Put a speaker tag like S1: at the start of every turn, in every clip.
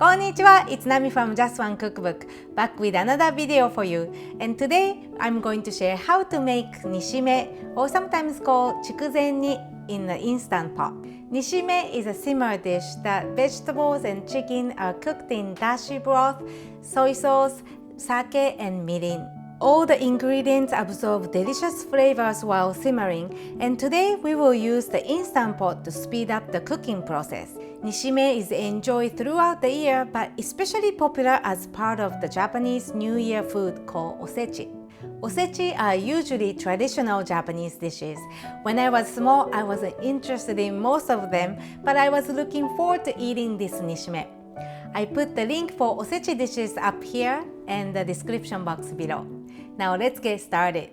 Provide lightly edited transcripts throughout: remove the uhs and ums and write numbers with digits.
S1: Konnichiwa, it's Nami from Just One Cookbook, back with another video for you. And today, I'm going to share how to make nishime, or sometimes called chikuzen-ni, in an instant pot. Nishime is a simmered dish that vegetables and chicken are cooked in dashi broth, soy sauce, sake, and mirin. All the ingredients absorb delicious flavors while simmering, and today we will use the Instant Pot to speed up the cooking process. Nishime is enjoyed throughout the year, but especially popular as part of the Japanese New Year food called Osechi. Osechi are usually traditional Japanese dishes. When I was small, I wasn't interested in most of them, but I was looking forward to eating this nishime. I put the link for Osechi dishes up here and the description box below. Now let's get started.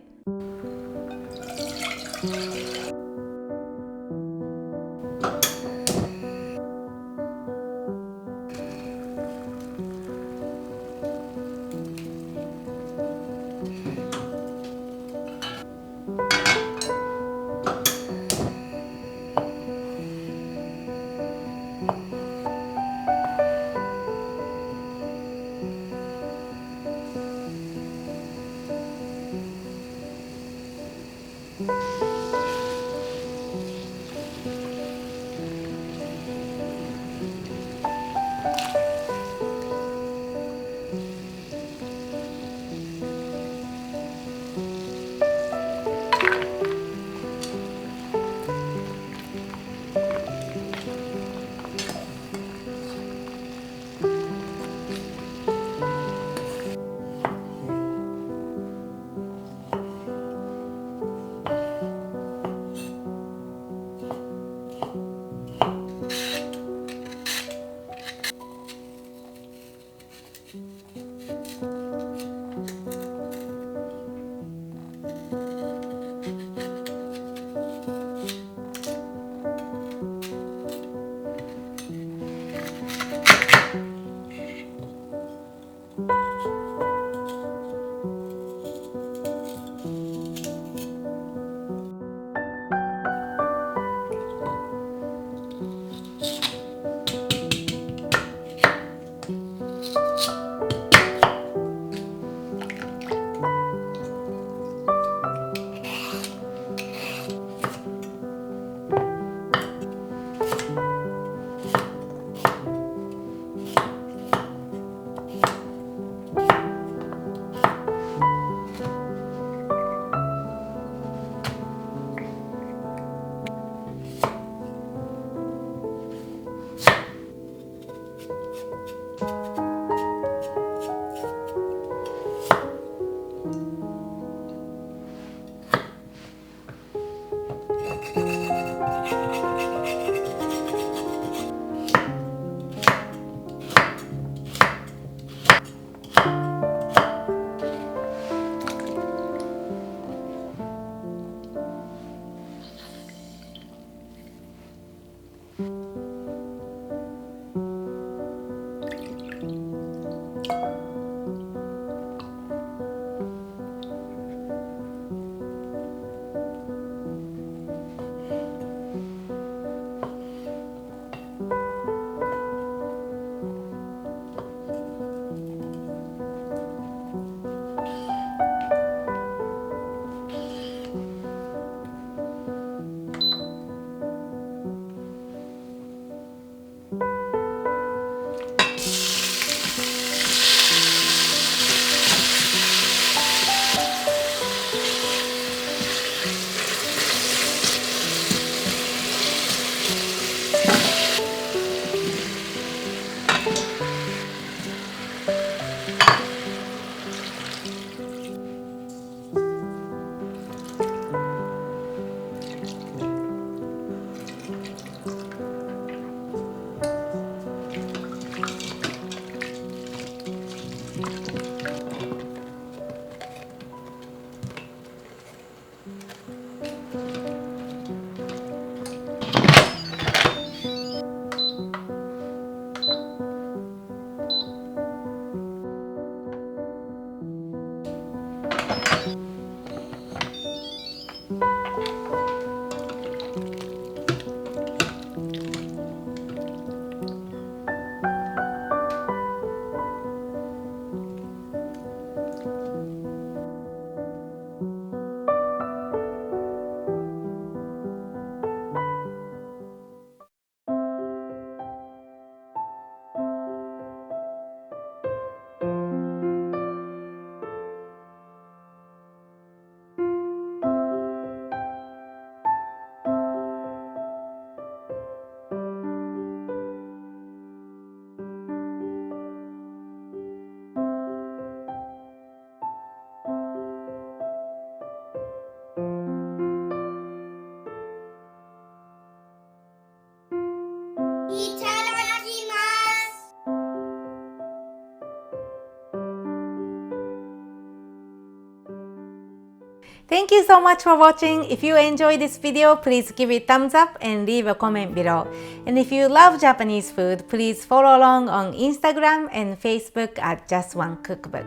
S1: so much for watching. If you enjoyed this video, please give it thumbs up and leave a comment below. And if you love Japanese food, please follow along on Instagram and Facebook at Just One Cookbook.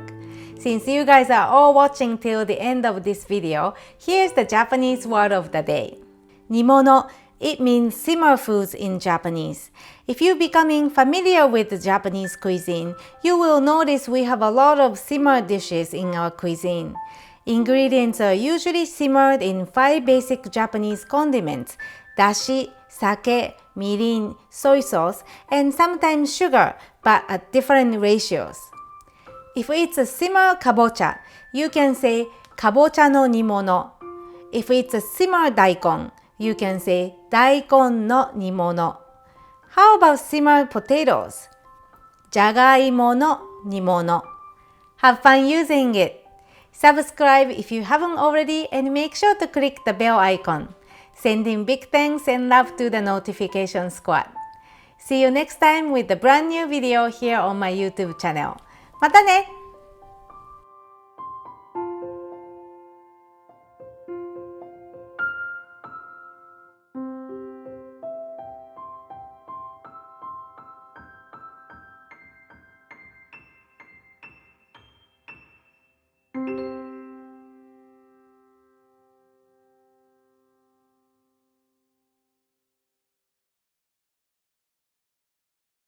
S1: Since you guys are all watching till the end of this video, here's the Japanese word of the day. Nimono. It means simmer foods in Japanese. If you're becoming familiar with the Japanese cuisine, you will notice we have a lot of simmer dishes in our cuisine. Ingredients are usually simmered in 5 basic Japanese condiments: dashi, sake, mirin, soy sauce, and sometimes sugar, but at different ratios. If it's a simmer kabocha, you can say kabocha no nimono. If it's a simmer daikon, you can say daikon no nimono. How about simmered potatoes? Jagaimo no nimono. Have fun using it. Subscribe if you haven't already and make sure to click the bell icon. Sending big thanks and love to the notification squad. See you next time with a brand new video here on my YouTube channel. またね!